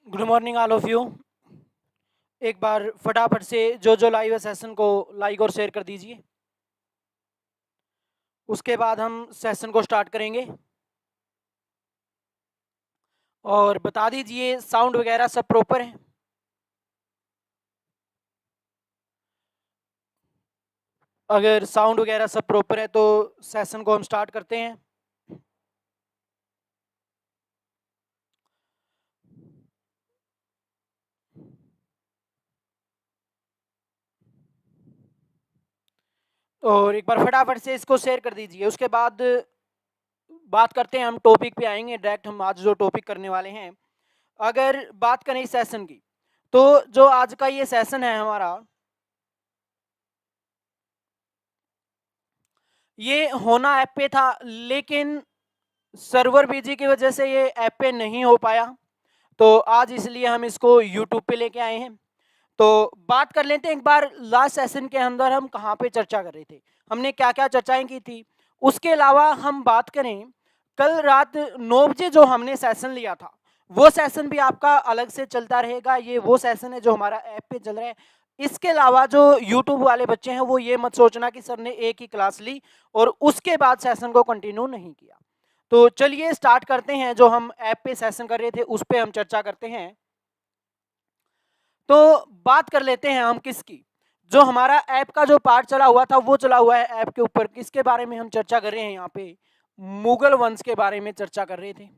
Good morning all of you. एक बार फटाफट से जो लाइव है सेशन को लाइक और शेयर कर दीजिए। उसके बाद हम सेशन को स्टार्ट करेंगे और बता दीजिए साउंड वगैरह सब प्रॉपर है। अगर साउंड वगैरह सब प्रॉपर है तो सेशन को हम स्टार्ट करते हैं। और एक बार फटाफट से इसको शेयर कर दीजिए। उसके बाद बात करते हैं, हम टॉपिक पे आएंगे डायरेक्ट। हम आज जो टॉपिक करने वाले हैं, अगर बात करें इस सेशन की, तो जो आज का ये सेशन है हमारा, ये होना ऐप पे था, लेकिन सर्वर बिजी की वजह से ये ऐप पे नहीं हो पाया। तो आज इसलिए हम इसको यूट्यूब पे लेके आए हैं। तो बात कर लेते हैं एक बार, लास्ट सेशन के अंदर हम कहाँ पे चर्चा कर रहे थे, हमने क्या क्या चर्चाएं की थी। उसके अलावा हम बात करें, कल रात 9 बजे जो हमने सेशन लिया था, वो सेशन भी आपका अलग से चलता रहेगा। ये वो सेशन है जो हमारा ऐप पे चल रहा है। इसके अलावा जो यूट्यूब वाले बच्चे हैं वो ये मत सोचना कि सर ने एक ही क्लास ली और उसके बाद सेशन को कंटिन्यू नहीं किया। तो चलिए स्टार्ट करते हैं। जो हम ऐप पे सेशन कर रहे थे उस पे हम चर्चा करते हैं। तो बात कर लेते हैं हम किसकी, जो हमारा ऐप का जो पार्ट चला हुआ था वो चला हुआ है ऐप के ऊपर। किसके बारे में हम चर्चा कर रहे हैं यहाँ पे, मुगल वंश के बारे में चर्चा कर रहे थे।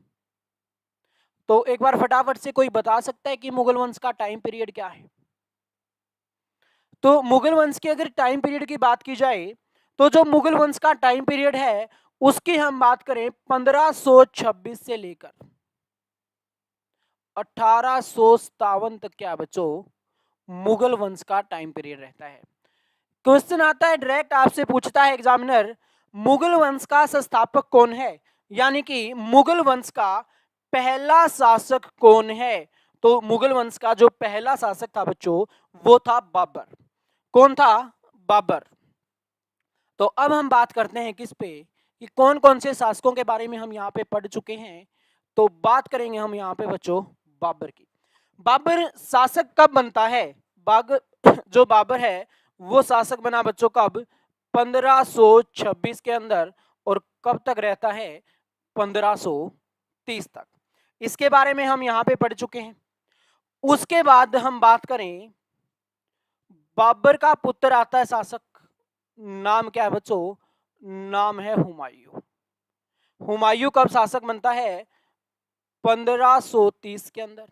तो एक बार फटाफट से कोई बता सकता है कि मुगल वंश का टाइम पीरियड क्या है। तो मुगल वंश के अगर टाइम पीरियड की बात की जाए, तो जो मुगल वंश का टाइम पीरियड है उसकी हम बात करें 1526 से लेकर 1857 तक क्या बच्चों, मुगल वंश का टाइम पीरियड रहता है। क्वेश्चन आता है डायरेक्ट आपसे पूछता है एग्जामिनर, मुगल वंश का संस्थापक कौन है, यानी कि मुगल वंश का पहला शासक कौन है। तो मुगल वंश का जो पहला शासक था बच्चों, वो था बाबर। कौन था? बाबर। तो अब हम बात करते हैं किस पे, कि कौन कौन से शासकों के बारे में हम यहाँ पे पढ़ चुके हैं। तो बात करेंगे हम यहाँ पे बच्चों बाबर की। बाबर शासक कब बनता है? जो बाबर है वो शासक बना बच्चों कब? 1526 के अंदर। और कब तक रहता है? 1530 तक। इसके बारे में हम यहाँ पे पढ़ चुके हैं। उसके बाद हम बात करें, बाबर का पुत्र आता है शासक, नाम क्या है बच्चों? नाम है हुमायूं। हुमायूं कब शासक बनता है? 1530 के अंदर।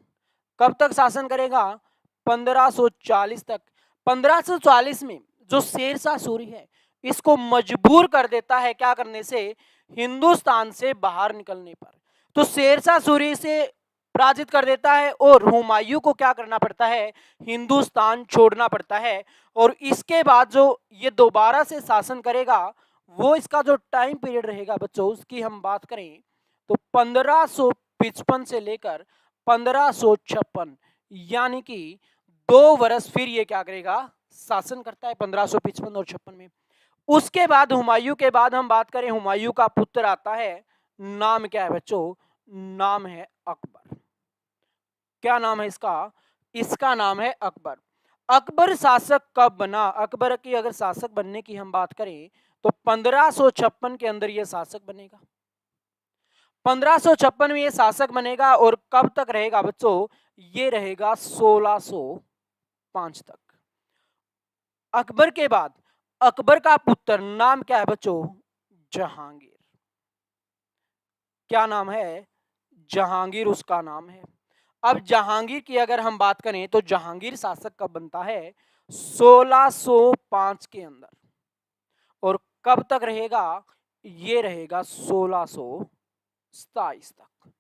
कब तक शासन करेगा? 1540 तक। 1540 में जो शेरशाह सूरी है, इसको मजबूर कर देता है क्या करने से? हिंदुस्तान से बाहर निकलने पर। तो शेरशाह सूरी से पराजित कर देता है और हुमायूं को क्या करना पड़ता है? हिंदुस्तान छोड़ना पड़ता है। और इसके बाद जो ये दोबारा से शासन करेगा, वो इसका जो टाइम पीरियड रहेगा बच्चों, उसकी हम बात करें तो 1555 से लेकर 1556, यानी कि 2 वर्ष फिर ये क्या करेगा? शासन करता है 1555 और 56 में। उसके बाद हुमायूं के बाद हम बात करें, हुमायूं का पुत्र आता है, नाम क्या है बच्चों? नाम है अकबर। क्या नाम है इसका? इसका नाम है अकबर। अकबर शासक कब बना? अकबर की अगर शासक बनने की हम बात करें तो 1556 के अंदर यह शासक बनेगा। 1556 में ये शासक बनेगा और कब तक रहेगा बच्चों? ये रहेगा 1605 तक। अकबर के बाद अकबर का पुत्र नाम क्या है बच्चों? जहांगीर। क्या नाम है? जहांगीर उसका नाम है। अब जहांगीर की अगर हम बात करें तो जहांगीर शासक कब बनता है? 1605 के अंदर। और कब तक रहेगा? ये रहेगा 1627 तक।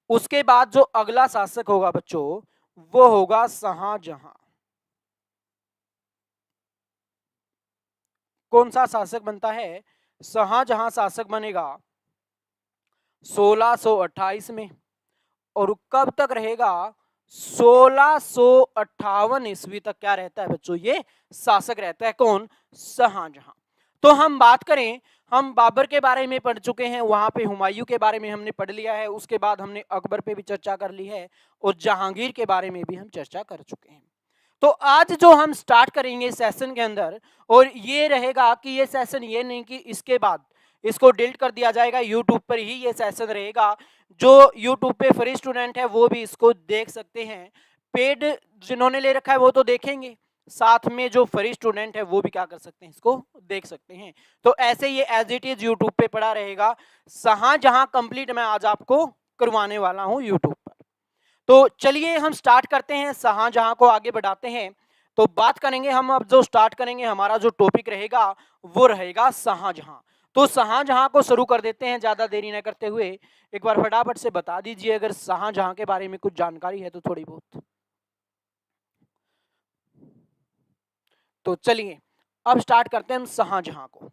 उसके बाद जो अगला शासक होगा बच्चों, वो होगा शाहजहां। कौन सा शासक बनता है? शाहजहां शासक बनेगा 1628 में। और कब तक रहेगा? 1658 ईस्वी तक क्या रहता है बच्चों? ये शासक रहता है। कौन? शाहजहां। तो हम बात करें, हम बाबर के बारे में पढ़ चुके हैं, वहां पे हुमायूं के बारे में हमने पढ़ लिया है, उसके बाद हमने अकबर पे भी चर्चा कर ली है और जहांगीर के बारे में भी हम चर्चा कर चुके हैं। तो आज जो हम स्टार्ट करेंगे सेशन के अंदर, और ये रहेगा कि ये सेशन ये नहीं कि इसके बाद इसको डिलीट कर दिया जाएगा, यूट्यूब पर ही ये सेशन रहेगा। जो यूट्यूब पे फ्री स्टूडेंट है वो भी इसको देख सकते हैं, पेड जिन्होंने ले रखा है वो तो देखेंगे, साथ में जो फ्री स्टूडेंट है वो भी क्या कर सकते हैं, इसको देख सकते हैं। तो ऐसे ये एज इट इज यूट्यूब पे पड़ा रहेगा। शाहजहां कंप्लीट मैं आज आपको करवाने वाला हूं यूट्यूब पर। तो चलिए हम स्टार्ट करते हैं, शाहजहां को आगे बढ़ाते हैं। तो बात करेंगे हम, अब जो स्टार्ट करेंगे हमारा जो टॉपिक रहेगा वो रहेगा शाहजहां। तो शाहजहां को शुरू कर देते हैं ज्यादा देरी न करते हुए। एक बार फटाफट से बता दीजिए अगर शाहजहां के बारे में कुछ जानकारी है तो थोड़ी बहुत। तो चलिए अब स्टार्ट करते हैं हम शाहजहां को।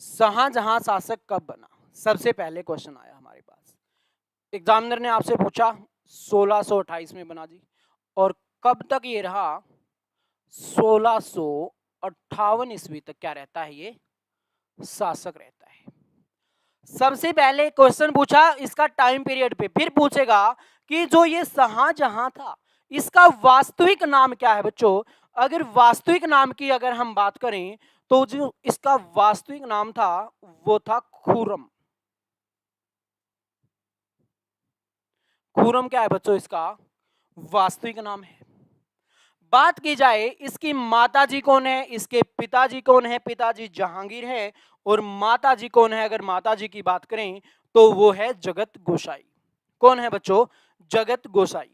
शाहजहां शासक कब बना, सबसे पहले क्वेश्चन आया हमारे पास। एग्जामिनर ने आपसे पूछा 1628 में बना जी, और कब तक ये रहा, 1658 ईस्वी तक क्या रहता है, ये शासक रहता है। सबसे पहले क्वेश्चन पूछा इसका टाइम पीरियड पे, फिर पूछेगा कि जो ये शाहजहां था इसका वास्तविक नाम क्या है बच्चों। अगर वास्तविक नाम की अगर हम बात करें तो जो इसका वास्तविक नाम था वो था खुर्रम। खुर्रम क्या है बच्चों, इसका वास्तविक नाम है। बात की जाए इसकी माताजी कौन है, इसके पिताजी कौन है, पिताजी जहांगीर है और माताजी कौन है। अगर माताजी की बात करें तो वो है जगत गोसाई। कौन है बच्चों, जगत गोसाई।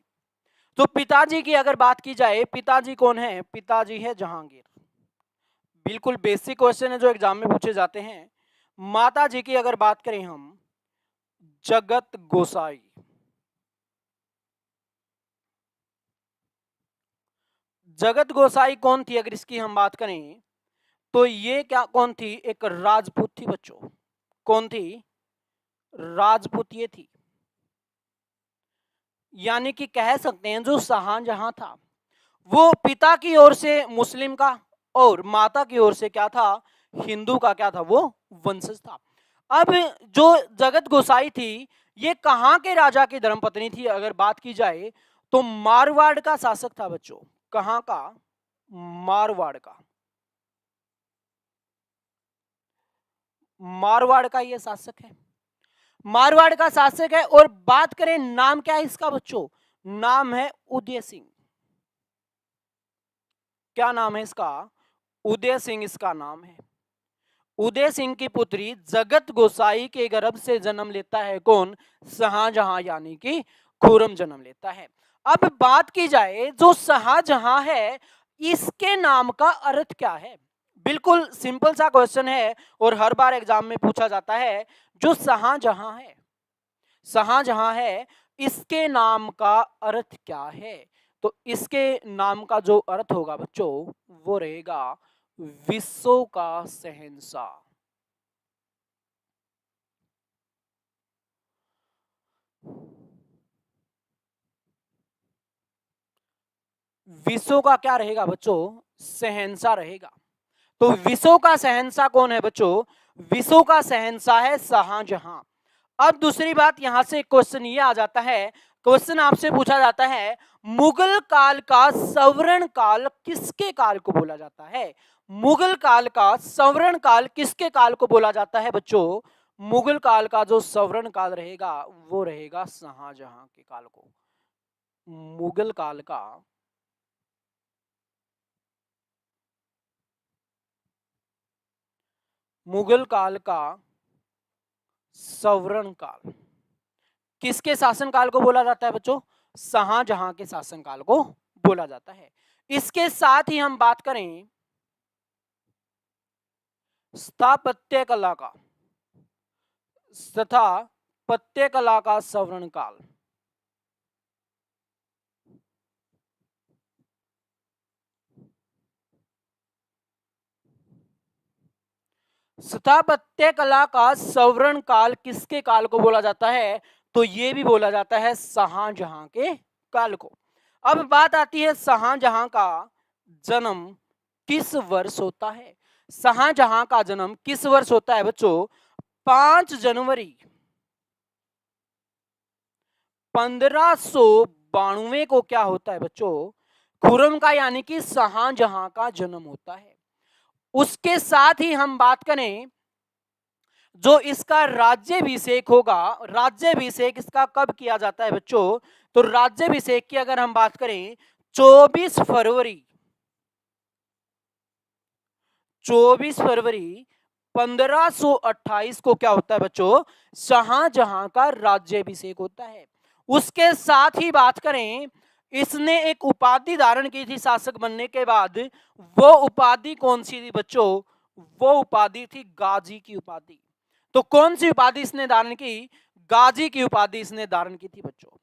तो पिताजी की अगर बात की जाए, पिताजी कौन है, पिताजी है जहांगीर। बिल्कुल बेसिक क्वेश्चन है जो एग्जाम में पूछे जाते हैं। माताजी की अगर बात करें हम, जगत गोसाई। जगत गोसाई कौन थी अगर इसकी हम बात करें तो ये क्या कौन थी, एक राजपूत थी बच्चों। कौन थी, राजपूत ये थी। यानी कि कह सकते हैं जो शाहजहां था वो पिता की ओर से मुस्लिम का और माता की ओर से क्या था, हिंदू का क्या था, वो वंशज था। अब जो जगत गोसाई थी ये कहां के राजा की धर्मपत्नी थी अगर बात की जाए तो मारवाड़ का शासक था बच्चों। कहां का, मारवाड़ का। मारवाड़ का ये शासक है, मारवाड़ का शासक है। और बात करें नाम क्या है इसका बच्चों, नाम है उदय सिंह। क्या नाम है इसका, उदय सिंह इसका नाम है। उदय सिंह की पुत्री जगत गोसाई के गर्भ से जन्म लेता है कौन, शाहजहां, यानी कि खुर्रम जन्म लेता है। अब बात की जाए जो शाहजहां है इसके नाम का अर्थ क्या है। बिल्कुल सिंपल सा क्वेश्चन है और हर बार एग्जाम में पूछा जाता है। जो शाहजहां है, शाहजहां है इसके नाम का अर्थ क्या है। तो इसके नाम का जो अर्थ होगा बच्चों वो रहेगा विश्व का शहंशाह। विश्व का क्या रहेगा बच्चों, शहंशाह रहेगा। तो विश्व का शहंशाह कौन है बच्चों, विश्व का शहंशाह है शाहजहां। अब दूसरी बात यहां से क्वेश्चन ये आ जाता है, क्वेश्चन आपसे पूछा जाता है मुगल काल का स्वर्ण काल किसके काल को बोला जाता है। मुगल काल का स्वर्ण काल किसके काल को बोला जाता है बच्चों। मुगल काल का जो स्वर्ण काल रहेगा वो रहेगा शाहजहां के काल को। मुगल काल का मुगल काल का स्वर्ण काल किसके शासनकाल को बोला जाता है बच्चों, शाहजहां के शासनकाल को बोला जाता है। इसके साथ ही हम बात करें स्थापत्य कला का तथा पत्य कला का स्वर्ण काल। स्थापत्य कला का स्वर्ण काल किसके काल को बोला जाता है? तो ये भी बोला जाता है शाहजहां के काल को। अब बात आती है शाहजहां का जन्म किस वर्ष होता है? शाहजहां का जन्म किस वर्ष होता है बच्चों? 5 जनवरी 1592 को क्या होता है बच्चों? खुर्रम का यानी कि शाहजहां का जन्म होता है। उसके साथ ही हम बात करें जो इसका राज्याभिषेक होगा, राज्याभिषेक इसका कब किया जाता है बच्चों? तो राज्याभिषेक की अगर हम बात करें 24 फरवरी 1528 को क्या होता है बच्चों? शाहजहां का राज्याभिषेक होता है। उसके साथ ही बात करें, इसने एक उपाधि धारण की थी शासक बनने के बाद। वो उपाधि कौन सी थी बच्चों? वो उपाधि थी गाजी की उपाधि। तो कौन सी उपाधि इसने धारण की? गाजी की उपाधि इसने धारण की थी बच्चों।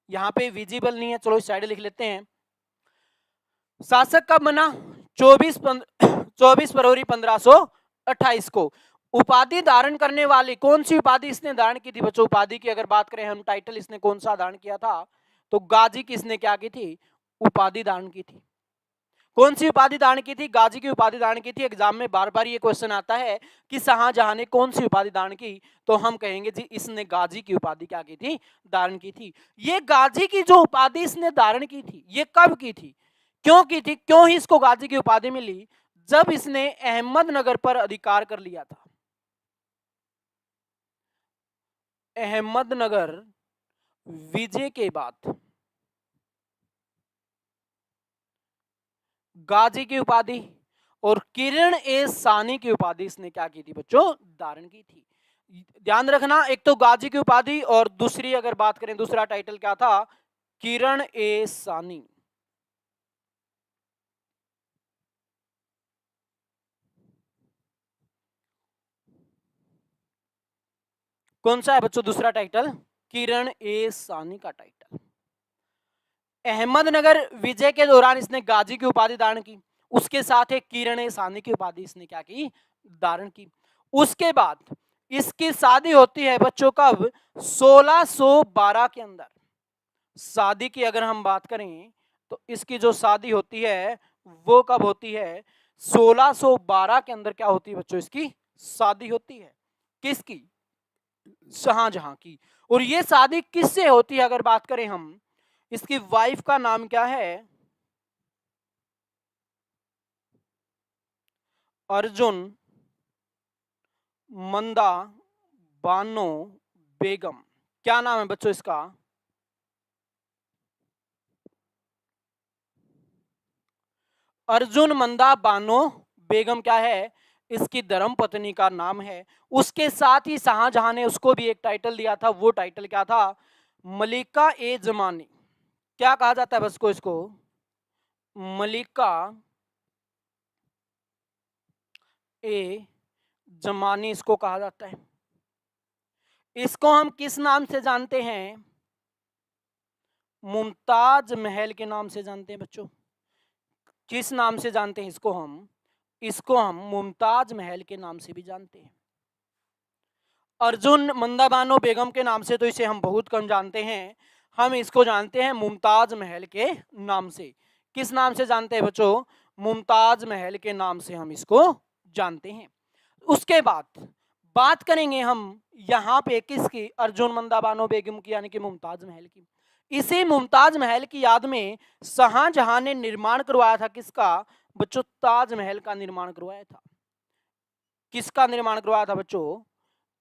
यहां पे विजिबल नहीं है, चलो इस साइड लिख लेते हैं। शासक कब बना? 24 फरवरी 1528 को। उपाधि धारण करने वाली कौन सी उपाधि इसने धारण की थी बच्चों? उपाधि की अगर बात करें हम, टाइटल इसने कौन सा धारण किया था? तो गाजी की इसने क्या की थी? उपाधि धारण की थी। कौन सी उपाधि धारण की थी? गाजी की उपाधि धारण की थी। एग्जाम में बार बार ये क्वेश्चन आता है कि शाहजहां ने कौन सी उपाधि धारण की, तो हम कहेंगे जी इसने गाजी की उपाधि क्या की थी? धारण की थी। ये गाजी की जो उपाधि इसने धारण की थी, ये कब की थी, क्यों की थी, क्यों ही इसको गाजी की उपाधि मिली? जब इसने अहमदनगर पर अधिकार कर लिया था। अहमदनगर विजय के बाद गाजी की उपाधि और किरण ए सानी की उपाधि इसने क्या की थी बच्चों? धारण की थी। ध्यान रखना, एक तो गाजी की उपाधि और दूसरी अगर बात करें, दूसरा टाइटल क्या था? किरण ए सानी। कौन सा है बच्चों दूसरा टाइटल? किरण ए सानी का टाइटल। अहमदनगर विजय के दौरान इसने गाजी की उपाधि धारण की। उसके साथ एक किरण ए सानी की उपाधि इसने क्या की? धारण की। उसके बाद इसकी शादी होती है बच्चों कब? 1612 के अंदर। शादी की अगर हम बात करें तो इसकी जो शादी होती है वो कब होती है? 1612 के अंदर क्या होती है बच्चों? इसकी शादी होती है। किसकी? शाहजहां की। और ये शादी किससे होती है अगर बात करें हम? इसकी वाइफ का नाम क्या है? अर्जुन मंदा बानो बेगम। क्या नाम है बच्चों इसका? अर्जुन मंदा बानो बेगम क्या है? इसकी धर्म पत्नी का नाम है। उसके साथ ही शाहजहां ने उसको भी एक टाइटल दिया था। वो टाइटल क्या था? मलिका ए जमानी। क्या कहा जाता है बस को इसको? मलिका ए जमानी इसको कहा जाता है। इसको हम किस नाम से जानते हैं? मुमताज महल के नाम से जानते हैं बच्चों। किस नाम से जानते हैं इसको हम? इसको हम मुमताज महल के नाम से भी जानते हैं। अर्जुन मंदाबानो बेगम के नाम से तो इसे हम बहुत कम जानते हैं। हम इसको जानते हैं मुमताज महल के नाम से। किस नाम से जानते हैं बच्चों? मुमताज महल के नाम से हम इसको जानते हैं। उसके बाद बात करेंगे हम यहाँ पे किसकी? अर्जुन मंदाबानो बेगम की यानी कि मुमताज महल की। इसी मुमताज महल की याद में शाहजहां ने निर्माण करवाया था किसका बच्चों? ताजमहल का निर्माण करवाया था। किसका निर्माण करवाया था बच्चों?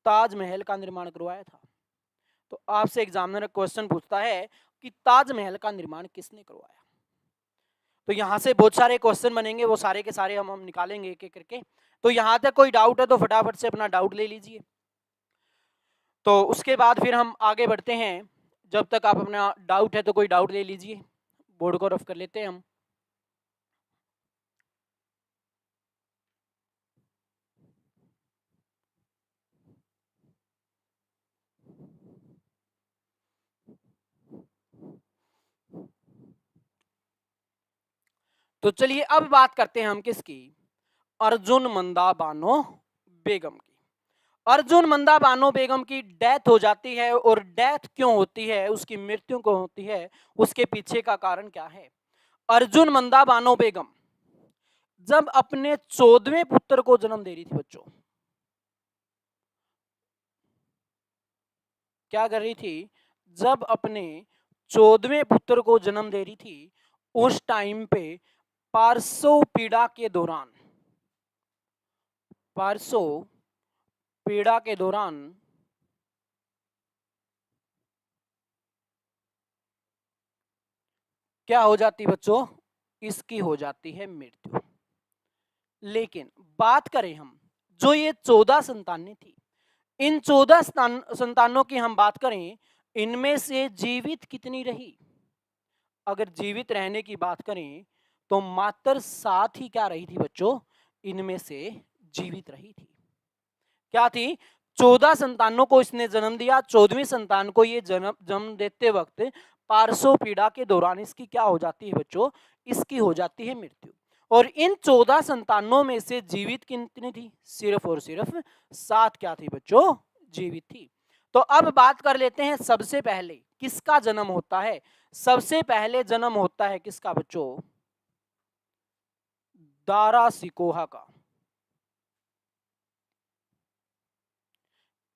ताजमहल का निर्माण करवाया था। तो आपसे एग्जामिनर क्वेश्चन पूछता है कि ताजमहल का निर्माण किसने करवाया? तो यहां से बहुत सारे क्वेश्चन बनेंगे, वो सारे के सारे हम निकालेंगे एक एक करके। तो यहां तक कोई डाउट है तो फटाफट से अपना डाउट ले लीजिए। तो उसके बाद फिर हम आगे बढ़ते हैं। जब तक आप अपना डाउट है तो कोई डाउट ले लीजिए। बोर्ड को रफ कर लेते हैं हम। तो चलिए अब बात करते हैं हम किसकी? अर्जुन मंदा बानो बेगम की। अर्जुन मंदा बानो बेगम की डेथ हो जाती है, और डेथ क्यों होती है, उसकी मृत्यु क्यों होती है, उसके पीछे का कारण क्या है। अर्जुन मंदा बानो बेगम जब अपने 14वें पुत्र को जन्म दे रही थी बच्चों, क्या कर रही थी, जब अपने 14वें पुत्र को जन्म दे रही थी, उस टाइम पे पारसो पीड़ा के दौरान, पारसो पीड़ा के दौरान क्या हो जाती बच्चों, इसकी हो जाती है मृत्यु। लेकिन बात करें हम, जो ये 14 संतानें थी, इन 14 संतानों की हम बात करें, इनमें से जीवित कितनी रही। अगर जीवित रहने की बात करें तो मात्र 7 ही क्या रही थी बच्चों, इनमें से जीवित रही थी। क्या थी, 14 संतानों को इसने जन्म दिया, 14वीं संतान को ये जन्म देते वक्त पार्श्व पीड़ा के दौरान इसकी क्या हो जाती है बच्चों, इसकी हो जाती है मृत्यु। और इन 14 संतानों में से जीवित कितनी थी, सिर्फ और सिर्फ 7 क्या थी बच्चों, जीवित थी। तो अब बात कर लेते हैं सबसे पहले किसका जन्म होता है। सबसे पहले जन्म होता है किसका बच्चों, दारा सिकोहा का।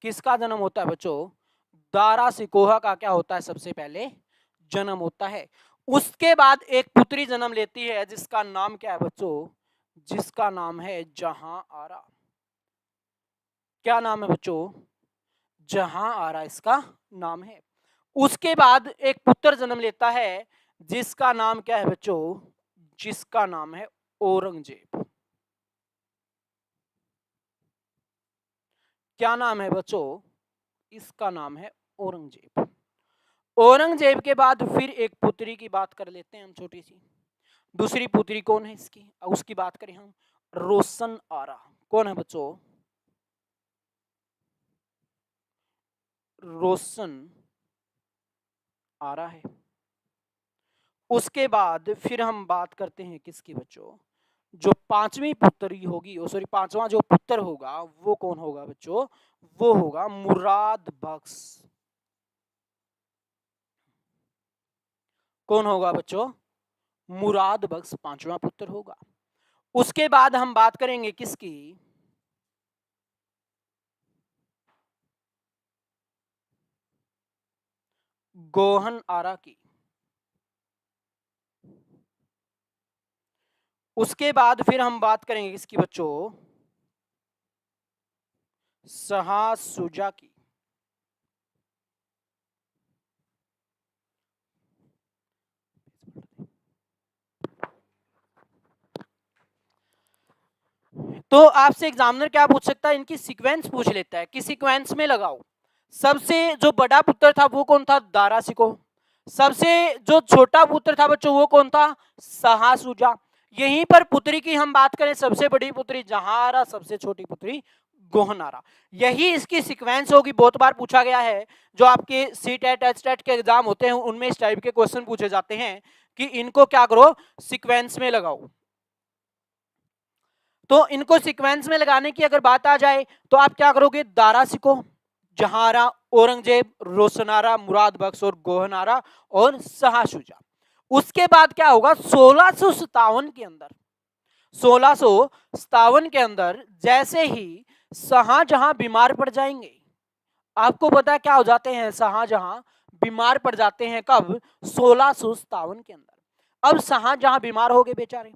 किसका जन्म होता है बच्चों, दारा सिकोहा का क्या होता है, सबसे पहले जन्म होता है। उसके बाद एक पुत्री जन्म लेती है जिसका नाम क्या है बच्चों, जिसका नाम है जहां आरा। क्या नाम है बच्चों, जहां आरा इसका नाम है। उसके बाद एक पुत्र जन्म लेता है जिसका नाम क्या है बच्चों, जिसका नाम है औरंगजेब। क्या नाम है बच्चों, इसका नाम है औरंगजेब। औरंगजेब के बाद फिर एक पुत्री की बात कर लेते हैं हम, छोटी सी। दूसरी पुत्री कौन है इसकी, उसकी बात करें हम, रोशन आरा। कौन है बच्चों, रोशन आरा है। उसके बाद फिर हम बात करते हैं किसकी बच्चों, जो पांचवी पुत्री होगी, सॉरी पांचवा जो पुत्र होगा वो कौन होगा बच्चों, वो होगा मुराद बख्श। कौन होगा बच्चों, मुराद बख्श पांचवा पुत्र होगा। उसके बाद हम बात करेंगे किसकी, गोहन आरा की। उसके बाद फिर हम बात करेंगे किसकी बच्चों, सहासुजा की। तो आपसे एग्जामिनर क्या पूछ सकता है, इनकी सीक्वेंस पूछ लेता है कि सीक्वेंस में लगाओ। सबसे जो बड़ा पुत्र था वो कौन था, दारा सिको। सबसे जो छोटा पुत्र था बच्चों वो कौन था, सहासुजा। यहीं पर पुत्री की हम बात करें, सबसे बड़ी पुत्री जहांआरा, सबसे छोटी पुत्री गोहनारा। यही इसकी सीक्वेंस होगी। बहुत बार पूछा गया है, जो आपके सीटेट एचटेट के एग्जाम होते हैं उनमें इस टाइप के क्वेश्चन पूछे जाते हैं कि इनको क्या करो, सीक्वेंस में लगाओ। तो इनको सीक्वेंस में लगाने की अगर बात आ जाए तो आप क्या करोगे, दारा सिको, जहांआरा, औरंगजेब, रोशनारा, मुराद बख्श और गोहनारा और सहाशुजा। उसके बाद क्या होगा, 1657 के अंदर, 1657 के अंदर जैसे ही शाहजहां बीमार पड़ जाएंगे, आपको पता है क्या हो जाते हैं, शाहजहां बीमार पड़ जाते हैं कब, 1657 के अंदर। अब शाहजहां बीमार हो गए बेचारे,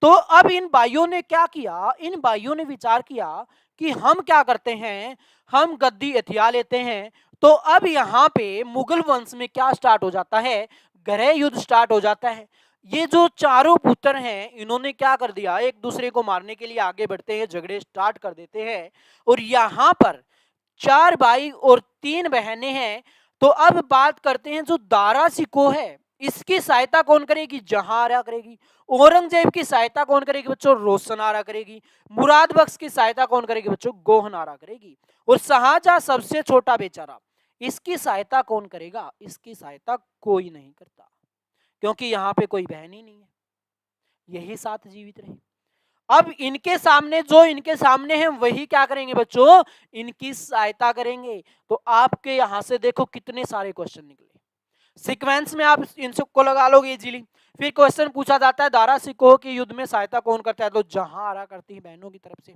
तो अब इन भाइयों ने क्या किया, इन भाइयों ने विचार किया कि हम क्या करते हैं, हम गद्दी हथिया लेते हैं। तो अब यहां पे मुगल वंश में क्या स्टार्ट हो जाता है, गृह युद्ध स्टार्ट हो जाता है। ये जो चारों पुत्र हैं इन्होंने क्या कर दिया, एक दूसरे को मारने के लिए आगे बढ़ते हैं, झगड़े स्टार्ट कर देते हैं। और यहां पर 4 भाई और 3 बहनें हैं। तो अब बात करते हैं, जो दारा सिको है इसकी सहायता कौन करेगी, जहांआरा करेगी। औरंगजेब की सहायता कौन करेगी बच्चों, रोशनारा करेगी। मुराद बख्श की सहायता कौन करेगी बच्चों, गोहनारा करेगी। और शाहजहां सबसे छोटा बेचारा, इसकी सहायता कौन करेगा, इसकी सहायता कोई नहीं करता, क्योंकि यहां पे कोई बहन ही नहीं है। यही 7 जीवित रहे। अब इनके सामने है वही क्या करेंगे बच्चों, इनकी सहायता करेंगे। तो आपके यहां से देखो कितने सारे क्वेश्चन निकले, सीक्वेंस में आप इन सबको लगा लोगे इजीली। फिर क्वेश्चन पूछा जाता है दारा सिकोह के युद्ध में सहायता कौन करता है, तो जहांआरा करती है बहनों की तरफ से।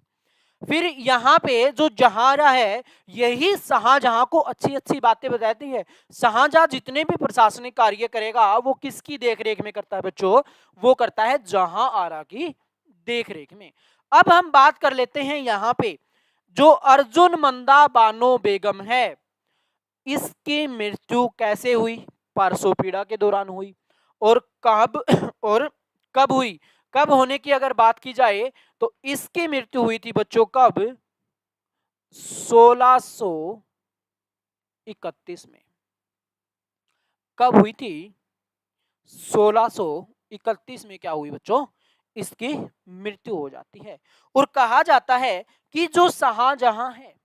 फिर यहाँ पे जो जहांआरा है यही शाहजहां को अच्छी अच्छी बातें बताती है। शाहजहां जितने भी प्रशासनिक कार्य करेगा वो किसकी देखरेख में करता है बच्चों, वो करता है जहांआरा की देखरेख में। अब हम बात कर लेते हैं यहाँ पे जो अर्जुन मंदा बानो बेगम है, इसकी मृत्यु कैसे हुई, पार्श्वपीड़ा के दौरान हुई। और कब और कब हुई, कब होने की अगर बात की जाए तो इसकी मृत्यु हुई थी बच्चों कब, 1631 में। कब हुई थी, 1631 में क्या हुई बच्चों, इसकी मृत्यु हो जाती है। और कहा जाता है कि जो शाहजहां है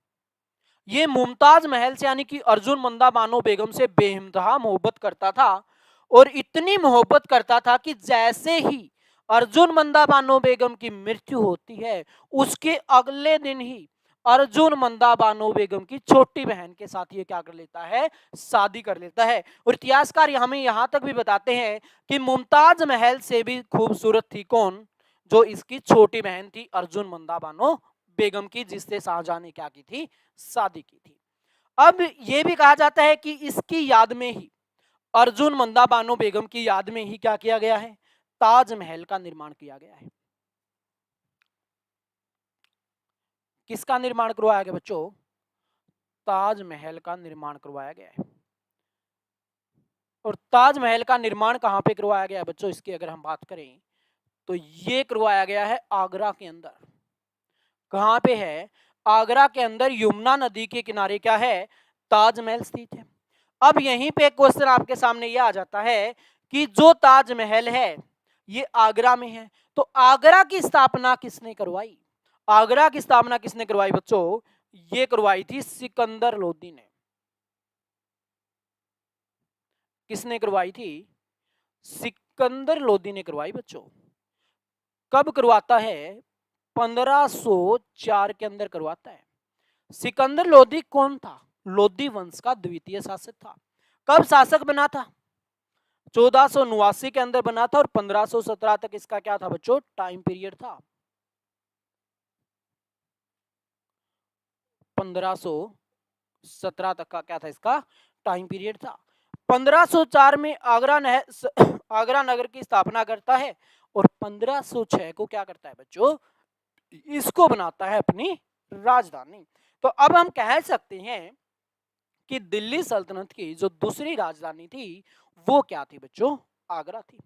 ये मुमताज महल से यानी कि अर्जुन मंदा बानो बेगम से बेइंतहा मोहब्बत करता था। और इतनी मोहब्बत करता था कि जैसे ही अर्जुन मंदा बानो बेगम की मृत्यु होती है उसके अगले दिन ही अर्जुन मंदा बानो बेगम की छोटी बहन के साथ ये क्या कर लेता है, शादी कर लेता है। और इतिहासकार हमें यहां तक भी बताते हैं कि मुमताज महल से भी खूबसूरत थी कौन, जो इसकी छोटी बहन थी अर्जुन मंदा बानो बेगम की, जिससे शाहजहां ने क्या की थी, शादी की थी। अब यह भी कहा जाता है कि इसकी याद में ही, अर्जुन मंदा बानो बेगम की याद में ही क्या किया गया है, ताजमहल का निर्माण किया गया है। किसका निर्माण करवाया गया बच्चों, ताजमहल का निर्माण करवाया गया है। और ताजमहल का निर्माण कहां पे करवाया गया है बच्चों, इसकी अगर हम बात करें तो ये करवाया गया है आगरा के अंदर। कहां पे है, आगरा के अंदर यमुना नदी के किनारे क्या है, ताजमहल स्थित है। अब यहीं पे क्वेश्चन आपके सामने ये आ जाता है कि जो ताजमहल है ये आगरा में है, तो आगरा की स्थापना किसने करवाई, आगरा की स्थापना किसने करवाई बच्चों, ये करवाई थी सिकंदर लोदी ने। किसने करवाई थी, सिकंदर लोदी ने करवाई बच्चों। कब करवाता है, 1504 के अंदर करवाता है। सिकंदर लोदी कौन था, लोदी वंश का द्वितीय शासक था। कब शासक बना था, 1489 के अंदर बना था। और 1517 तक इसका क्या था बच्चों, टाइम पीरियड था। 1517 तक का क्या था इसका टाइम पीरियड था। 1504 में आगरा नगर की स्थापना करता है। और 1506 को क्या करता है बच्चों, इसको बनाता है अपनी राजधानी। तो अब हम कह सकते हैं कि दिल्ली सल्तनत की जो दूसरी राजधानी थी वो क्या थी बच्चों, आगरा थी।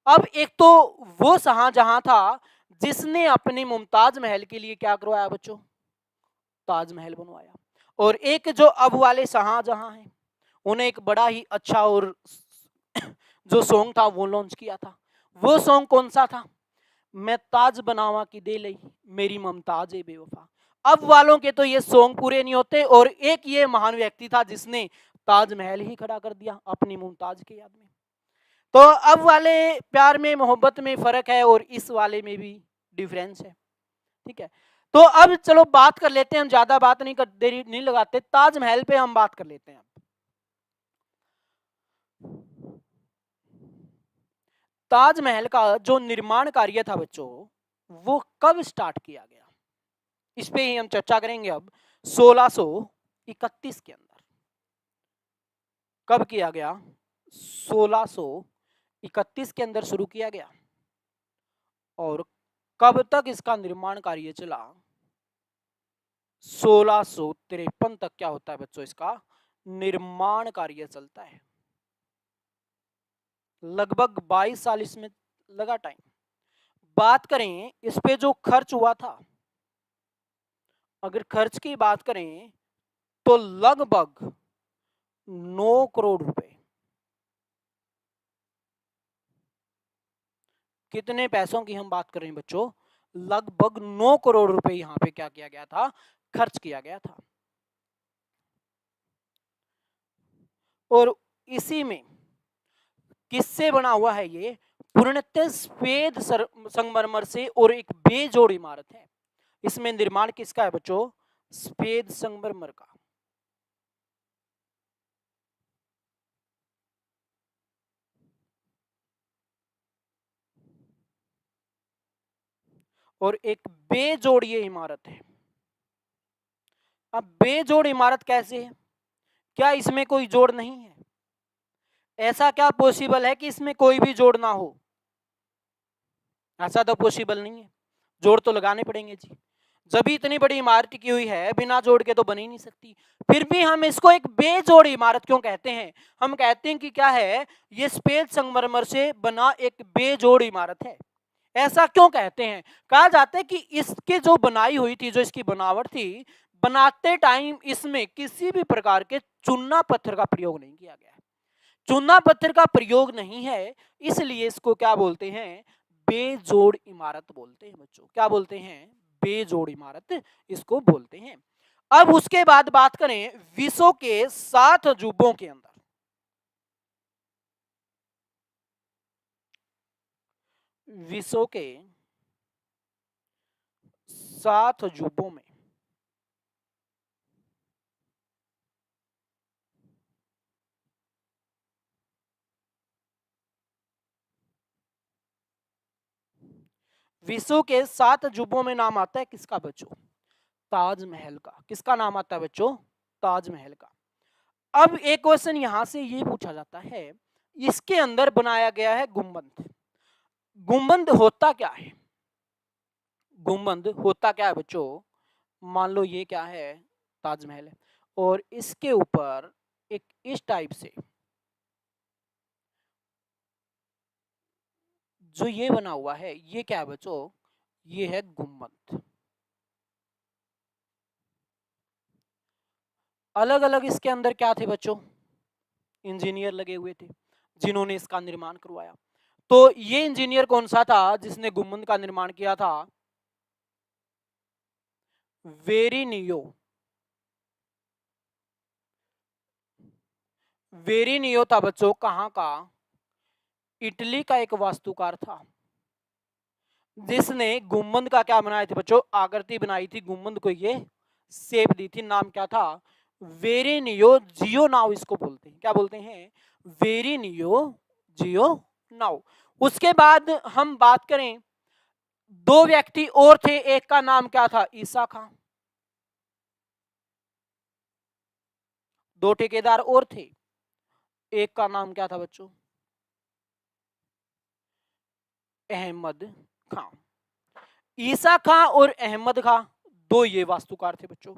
अब एक तो वो शाहजहां था जिसने अपने मुमताज महल के लिए क्या करवाया बच्चों, ताजमहल बनवाया। और एक जो अब वाले शाहजहां हैं उन्हें एक बड़ा ही अच्छा और जो सॉन्ग था वो लॉन्च किया था। वो सॉन्ग कौन सा था, मैं ताज बनावा की दे लई मेरी मुमताज ए बेवफा। अब वालों के तो ये सॉन्ग पूरे नहीं होते। और एक ये महान व्यक्ति था जिसने ताजमहल ही खड़ा कर दिया अपनी मुमताज की याद में। तो अब वाले प्यार में मोहब्बत में फर्क है और इस वाले में भी डिफरेंस है, ठीक है। तो अब चलो बात कर लेते हैं, हम ज्यादा बात नहीं कर, देरी नहीं लगाते, ताजमहल पे हम बात कर लेते हैं। ताजमहल का जो निर्माण कार्य था बच्चों वो कब स्टार्ट किया गया, इस पे ही हम चर्चा करेंगे। अब 1631 के अंदर कब किया गया, 1631 के अंदर शुरू किया गया। और कब तक इसका निर्माण कार्य चला, 1653 तक क्या होता है बच्चों, इसका निर्माण कार्य चलता है। लगभग 22 साल इसमें लगा टाइम। बात करें इस पे जो खर्च हुआ था, अगर खर्च की बात करें तो लगभग 9 करोड़ रुपए। कितने पैसों की हम बात कर रहे हैं बच्चों, लगभग 9 करोड़ रुपए यहां पे क्या किया गया था, खर्च किया गया था। और इसी में किससे बना हुआ है ये, पूर्णतः सफेद संगमरमर से और एक बेजोड़ इमारत है। इसमें निर्माण किसका है बच्चों? सफेद संगमरमर का। और एक बेजोड़ ये इमारत है। अब बेजोड़ इमारत कैसे है? क्या इसमें कोई जोड़ नहीं है? ऐसा क्या पॉसिबल है कि इसमें कोई भी जोड़ ना हो? ऐसा तो पॉसिबल नहीं है, जोड़ तो लगाने पड़ेंगे जी। जब भी इतनी बड़ी इमारत की हुई है, बिना जोड़ के तो बन ही नहीं सकती। फिर भी हम इसको एक बेजोड़ इमारत क्यों कहते हैं? हम कहते हैं कि क्या है, ये सफेद संगमरमर से बना एक बेजोड़ इमारत है। ऐसा क्यों कहते हैं? कहा जाता है कि इसके जो बनाई हुई थी, जो इसकी बनावट थी, बनाते टाइम इसमें किसी भी प्रकार के चूना पत्थर का प्रयोग नहीं किया गया है। चूना पत्थर का प्रयोग नहीं है, इसलिए इसको क्या बोलते हैं? बेजोड़ इमारत बोलते हैं बच्चों। क्या बोलते हैं? बेजोड़ इमारत इसको बोलते हैं। अब उसके बाद बात करें विश्व के 7 अजूबों के अंदर। विश्व के 7 अजूबों में विश्व के 7 अजूबों में नाम आता है किसका बच्चों? ताजमहल का। किसका नाम आता है बच्चों? ताजमहल का। अब एक क्वेश्चन यहां से ये पूछा जाता है, इसके अंदर बनाया गया है गुंबद। गुंबद होता क्या है? गुंबद होता क्या है बच्चों? मान लो ये क्या है? ताजमहल है, और इसके ऊपर एक इस टाइप से जो ये बना हुआ है, ये क्या है बच्चों? ये है गुंबद। अलग अलग इसके अंदर क्या थे बच्चों? इंजीनियर लगे हुए थे जिन्होंने इसका निर्माण करवाया। तो ये इंजीनियर कौन सा था जिसने गुंबद का निर्माण किया था? वेरिनियो। वेरिनियो था बच्चों, कहां का? इटली का एक वास्तुकार था, जिसने गुंबद का क्या बनाया थी बच्चों? आकृति बनाई थी, गुंबद को ये शेप दी थी। नाम क्या था? वेरिनियो जियोनाउ इसको बोलते हैं। क्या बोलते हैं? वेरिनियो जियोनाउ। उसके बाद हम बात करें, 2 व्यक्ति और थे, एक का नाम क्या था? ईसा खां। 2 ठेकेदार और थे, एक का नाम क्या था बच्चों? अहमद खां। ईसा खां और अहमद खां, 2 ये वास्तुकार थे बच्चों।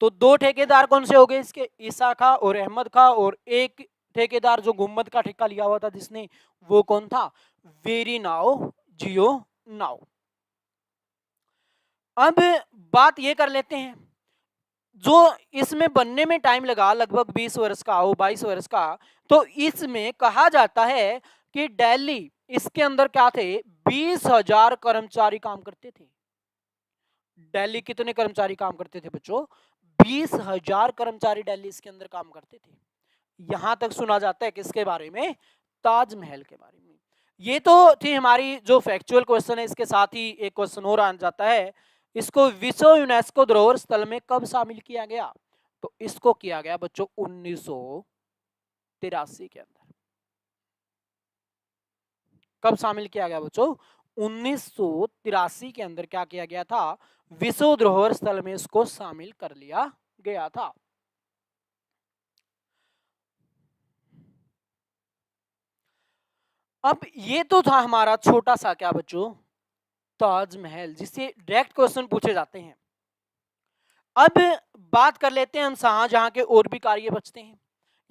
तो 2 ठेकेदार कौन से हो गए इसके? ईसा खां और अहमद खां। और एक ठेकेदार जो गुंबद का ठेका लिया हुआ था जिसने, वो कौन था? वेरिनाओ जियोनाउ। अब बात ये कर लेते हैं, जो इसमें बनने में टाइम लगा लगभग 20 वर्ष का हो, 22 वर्ष का, तो इसमें कहा जाता है कि दिल्ली, इसके अंदर क्या थे? 20,000 कर्मचारी काम करते थे। दिल्ली कितने कर्मचारी काम करते थे बच्चों? 20,000 कर्मचारी दिल्ली इसके अंदर काम करते थे। यहां तक सुना जाता है किसके बारे में? ताजमहल के बारे में। ये तो थी हमारी जो फैक्चुअल क्वेश्चन है। इसके साथ ही एक क्वेश्चन और आ जाता है, इसको विश्व यूनेस्को धरोहर स्थल में कब शामिल किया गया? तो इसको किया गया बच्चों 1983 के अंदर। कब शामिल किया गया बच्चों? 1983 के अंदर क्या किया गया था? विश्व धरोहर स्थल में इसको शामिल कर लिया गया था। अब ये तो था हमारा छोटा सा क्या बच्चों? ताजमहल, जिससे डायरेक्ट क्वेश्चन पूछे जाते हैं। अब बात कर लेते हैं हम शाहजहां के और भी कार्य बचते हैं,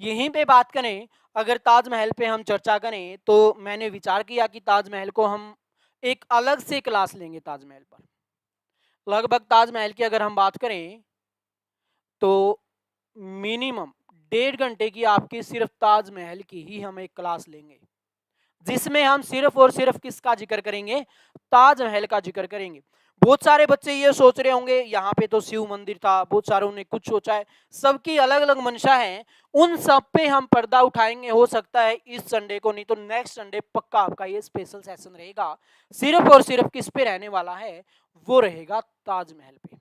यहीं पे बात करें। अगर ताजमहल पे हम चर्चा करें, तो मैंने विचार किया कि ताजमहल को हम एक अलग से क्लास लेंगे। ताजमहल पर लगभग ताजमहल की अगर हम बात करें तो मिनिमम 1.5 घंटे की आपकी सिर्फ ताजमहल की ही हम एक क्लास लेंगे, जिसमें हम सिर्फ और सिर्फ किसका जिक्र करेंगे? ताजमहल का जिक्र करेंगे। बहुत सारे बच्चे ये सोच रहे होंगे यहाँ पे तो शिव मंदिर था, बहुत सारों ने कुछ सोचा है, सबकी अलग अलग मंशा है, उन सब पे हम पर्दा उठाएंगे। हो सकता है इस संडे को, नहीं तो नेक्स्ट संडे पक्का आपका ये स्पेशल सेशन रहेगा। सिर्फ और सिर्फ किस पे रहने वाला है, वो रहेगा ताजमहल पे।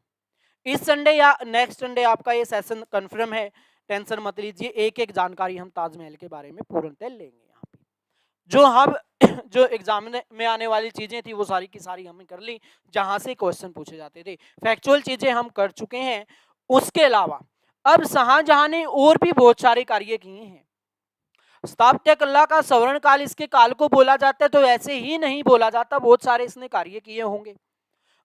इस संडे या नेक्स्ट संडे आपका ये सेशन कंफर्म है, टेंशन मत लीजिए, एक एक जानकारी हम ताजमहल के बारे में पूर्णतः लेंगे यहाँ पे। जो हम जो एग्जाम में आने वाली चीजें थी वो सारी की सारी हमने कर ली, जहां से क्वेश्चन पूछे जाते थे, फैक्चुअल चीजें हम कर चुके हैं। उसके अलावा अब शाहजहां ने और भी बहुत सारे कार्य किए हैं। स्थापत्य कला का स्वर्ण काल इसके काल को बोला जाता है, तो ऐसे ही नहीं बोला जाता, बहुत सारे इसने कार्य किए होंगे।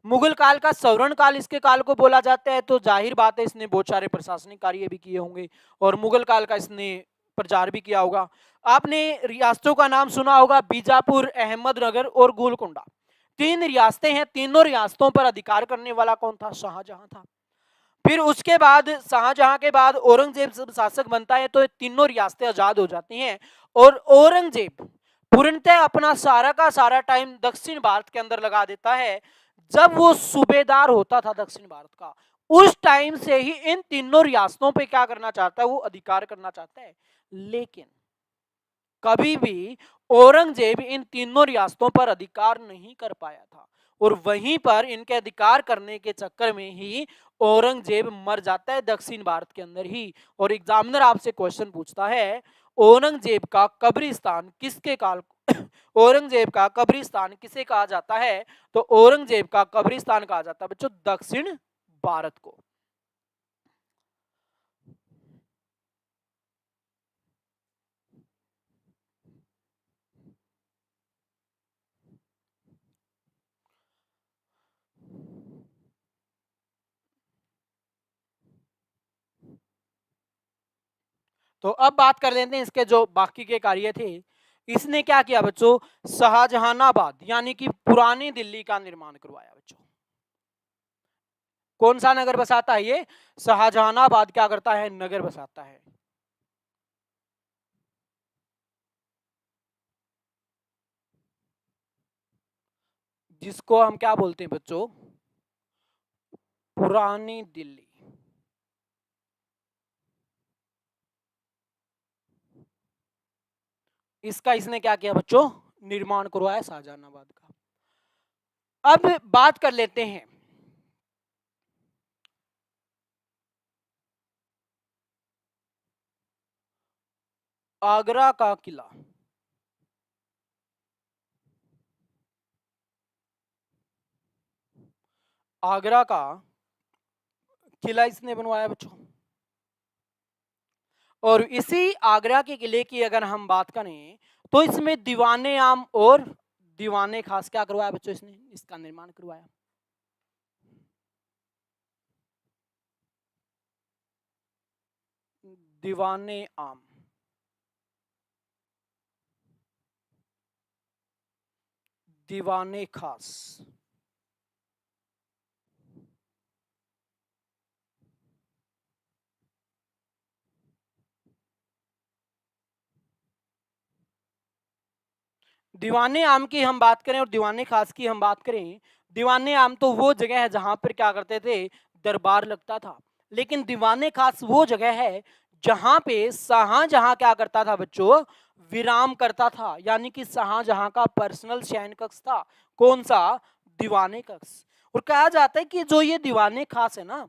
मुगल काल का स्वर्ण काल इसके काल को बोला जाता है, तो जाहिर बात है इसने बहुत सारे प्रशासनिक कार्य भी किए होंगे, और मुगल काल का इसने प्रचार भी किया होगा। आपने रियासतों का नाम सुना होगा, बीजापुर, अहमदनगर और गोलकोंडा, 3 रियासतें हैं। तीनों रियासतों पर अधिकार करने वाला कौन था, शाहजहां था। फिर उसके बाद शाहजहां के बाद औरंगजेब जब शासक बनता है तो तीनों रियासतें आजाद हो जाती हैं, और औरंगजेब पूर्णतः अपना सारा का सारा टाइम दक्षिण भारत के अंदर लगा देता है। जब वो सूबेदार होता था दक्षिण भारत का, उस टाइम से ही इन तीनों रियासतों पे क्या करना चाहता है, वो अधिकार करना चाहता है। लेकिन कभी भी औरंगजेब इन तीनों रियासतों पर अधिकार नहीं कर पाया था, और वहीं पर इनके अधिकार करने के चक्कर में ही औरंगजेब मर जाता है दक्षिण भारत के अंदर ही। और एग्जामिनर आपसे क्वेश्चन पूछता है, औरंगजेब का कब्रिस्तान किसके काल औरंगजेब का कब्रिस्तान किसे कहा जाता है, तो औरंगजेब का कब्रिस्तान कहा जाता है बच्चों दक्षिण भारत को। तो अब बात कर लेते हैं इसके जो बाकी के कार्य थे। इसने क्या किया बच्चों, शाहजहानाबाद यानी कि पुरानी दिल्ली का निर्माण करवाया बच्चों। कौन सा नगर बसाता है ये, शाहजहानाबाद क्या करता है, नगर बसाता है। जिसको हम क्या बोलते हैं बच्चों, पुरानी दिल्ली। इसका इसने क्या किया बच्चों, निर्माण करवाया शाहजहानाबाद का। अब बात कर लेते हैं आगरा का किला। आगरा का किला इसने बनवाया बच्चों। और इसी आगरा के किले की अगर हम बात करें, तो इसमें दीवाने आम और दीवाने खास क्या करवाया बच्चों, इसने इसका निर्माण करवाया। दीवाने आम, दीवाने खास। दीवाने आम की हम बात करें और दीवाने खास की हम बात करें, दीवाने आम तो वो जगह है जहां पर क्या करते थे, दरबार लगता था। लेकिन दीवाने खास वो जगह है जहां पे शाहजहां क्या करता था बच्चों, विराम करता था, यानी कि शाहजहां का पर्सनल शयन कक्ष था। कौन सा, दीवाने कक्ष। और कहा जाता है कि जो ये दीवाने खास है ना,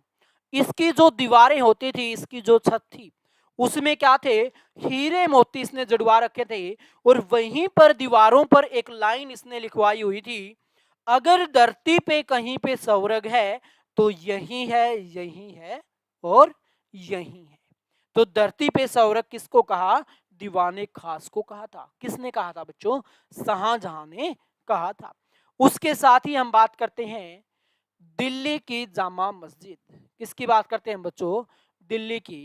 इसकी जो दीवारें होती थी, इसकी जो छत थी, उसमें क्या थे, हीरे मोती इसने जड़वा रखे थे। और वहीं पर दीवारों पर एक लाइन इसने लिखवाई हुई थी, अगर धरती पे कहीं पे स्वर्ग है तो यही है, यही है और यही है। तो धरती पे स्वर्ग किसको कहा, दीवाने खास को कहा था। किसने कहा था बच्चों, शाहजहां ने कहा था। उसके साथ ही हम बात करते हैं दिल्ली की जामा मस्जिद। किसकी बात करते हैं बच्चों, दिल्ली की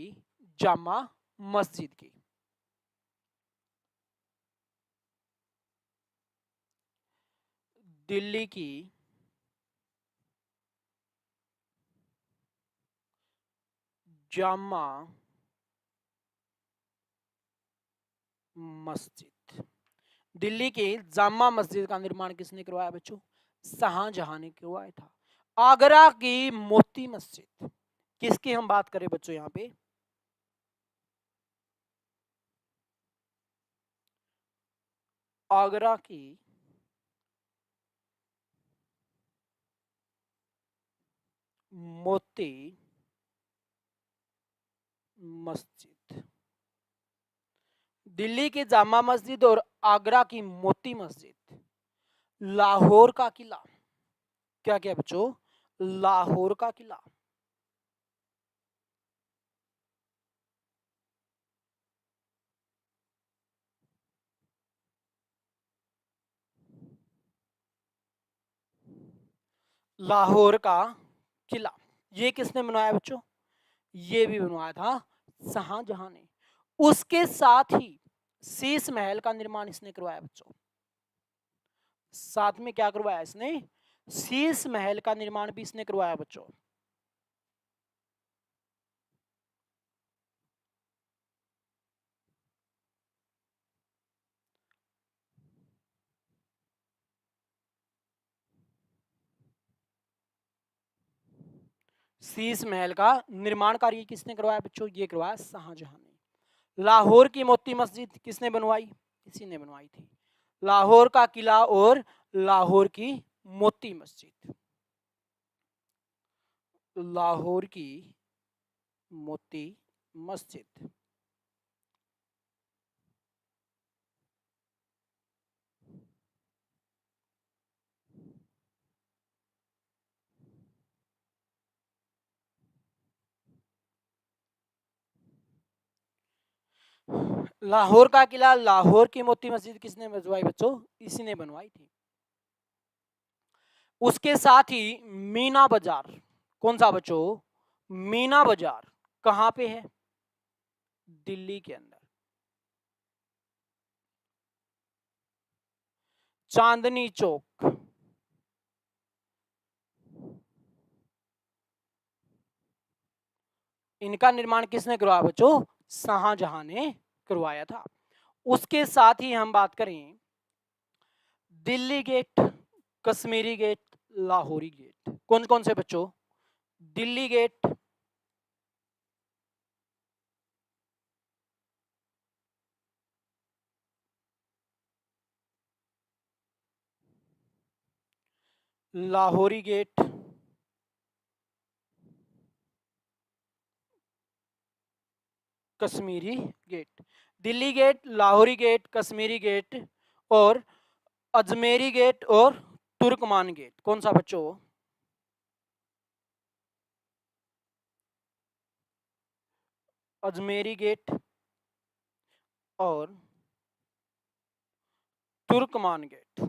जामा मस्जिद की। दिल्ली की जामा मस्जिद, दिल्ली की जामा मस्जिद का निर्माण किसने करवाया बच्चों, शाहजहां ने करवाया था। आगरा की मोती मस्जिद, किसकी हम बात करें बच्चों यहाँ पे? आगरा की मोती मस्जिद। दिल्ली की जामा मस्जिद और आगरा की मोती मस्जिद। लाहौर का किला, क्या क्या बच्चों? लाहौर का किला। लाहौर का किला ये किसने बनवाया बच्चों? ये भी बनवाया था शाहजहां ने। उसके साथ ही शीश महल का निर्माण इसने करवाया बच्चों। साथ में क्या करवाया इसने? शीश महल का निर्माण भी इसने करवाया बच्चों। शीश महल का निर्माण कार्य किसने करवाया बच्चों? ये करवाया शाहजहां ने। लाहौर की मोती मस्जिद किसने बनवाई? इसी ने बनवाई थी। लाहौर का किला और लाहौर की मोती मस्जिद। लाहौर की मोती मस्जिद। लाहौर का किला, लाहौर की मोती मस्जिद किसने बनवाई बच्चों? इसी ने बनवाई थी। उसके साथ ही मीना बाजार, कौन सा बच्चों? मीना बाजार कहां पे है? दिल्ली के अंदर। चांदनी चौक, इनका निर्माण किसने करवाया बच्चों? शाहजहां ने करवाया था। उसके साथ ही हम बात करें Delhi Gate, Kashmiri Gate, Lahori Gate, कौन कौन से बच्चों? Delhi Gate, Lahori Gate, Kashmiri Gate. Delhi Gate, Lahori Gate, Kashmiri Gate और अजमेरी गेट और तुर्कमान गेट, कौन सा बच्चों? अजमेरी गेट और तुर्कमान गेट।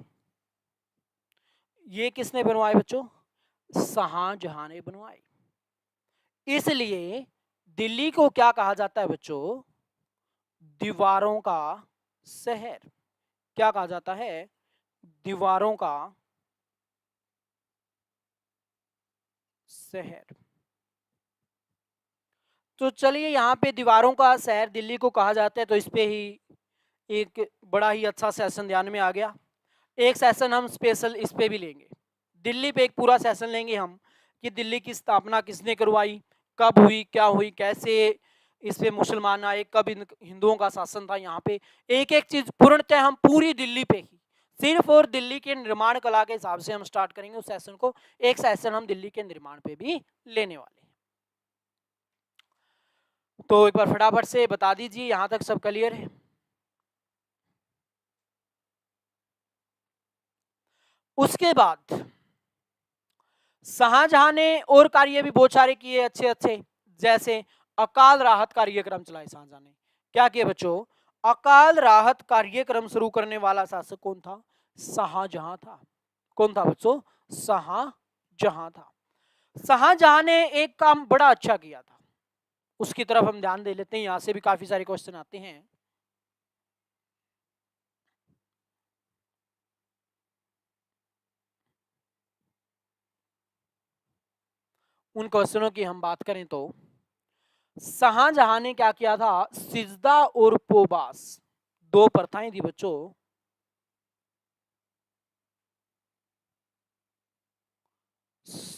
ये किसने बनवाए बच्चों? शाहजहां ने बनवाए। इसलिए दिल्ली को क्या कहा जाता है बच्चों? दीवारों का शहर। क्या कहा जाता है? दीवारों का शहर। तो चलिए, यहाँ पे दीवारों का शहर दिल्ली को कहा जाता है, तो इस पे ही एक बड़ा ही अच्छा सेशन ध्यान में आ गया। एक सेशन हम स्पेशल इस पे भी लेंगे, दिल्ली पे एक पूरा सेशन लेंगे हम कि दिल्ली की स्थापना किसने करवाई, कब हुई, क्या हुई, कैसे इस पे मुसलमान आए, कब हिंदुओं का शासन था यहाँ पे। एक एक चीज पूर्णतः हम पूरी दिल्ली पे ही सिर्फ और दिल्ली के निर्माण कला के हिसाब से हम स्टार्ट करेंगे उस सेशन को। एक सेशन हम दिल्ली के निर्माण पे भी लेने वाले हैं। तो एक बार फटाफट से बता दीजिए, यहां तक सब क्लियर है? उसके बाद शाहजहां ने और कार्य भी बहुत सारे किए अच्छे अच्छे, जैसे अकाल राहत कार्यक्रम चलाए शाहजहां ने। क्या किए बच्चों? अकाल राहत कार्यक्रम शुरू करने वाला शासक कौन था? शाहजहां था। कौन था बच्चों? शाहजहां था। शाहजहां ने एक काम बड़ा अच्छा किया था, उसकी तरफ हम ध्यान दे लेते हैं, यहां से भी काफी सारे क्वेश्चन आते हैं। उन क्वेश्चनों की हम बात करें तो शाहजहां ने क्या किया था? सिजदा और पोबास दो प्रथाएं थी बच्चों।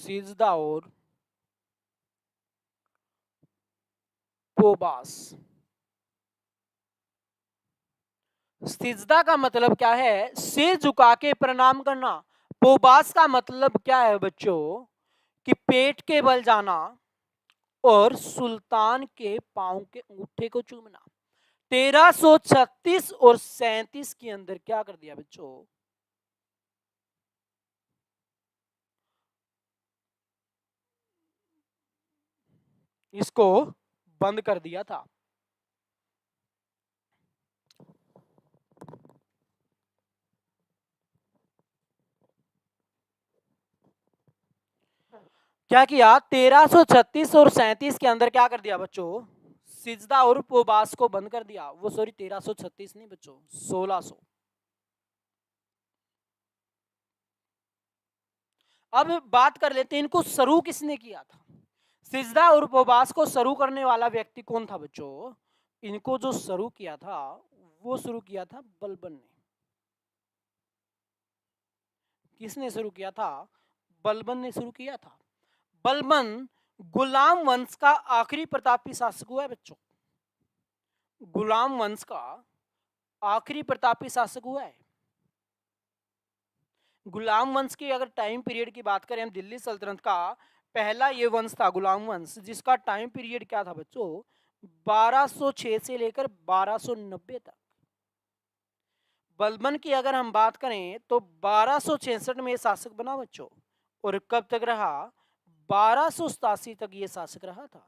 सिजदा और पोबास। सिजदा का मतलब क्या है? सिर झुका के प्रणाम करना। पोबास का मतलब क्या है बच्चों? कि पेट के बल जाना और सुल्तान के पांव के अंगूठे को चूमना। 1336 और 37 के अंदर क्या कर दिया बच्चों? इसको बंद कर दिया था। क्या किया? 1336 और 37 के अंदर क्या कर दिया बच्चों? सिजदा और उपवास को बंद कर दिया। वो सॉरी 1336 नहीं बच्चों, 1600। अब बात कर लेते हैं इनको शुरू किसने किया था। सिजदा और उपवास को शुरू करने वाला व्यक्ति कौन था बच्चों? इनको जो शुरू किया था वो शुरू किया था बलबन ने। किसने शुरू किया था? बलबन ने शुरू किया था। बलबन गुलाम वंश का आखिरी प्रतापी शासक हुआ है बच्चों। गुलाम वंश का आखिरी प्रतापी शासक हुआ है। गुलाम वंश की अगर टाइम पीरियड की बात करें हम, दिल्ली सल्तनत का पहला ये वंश था गुलाम वंश, जिसका टाइम पीरियड क्या था बच्चों? 1206 से लेकर 1290 तक। बलबन की अगर हम बात करें तो 1266 में शासक बना बच्चों, और कब तक रहा? 1287 तक ये शासक रहा था।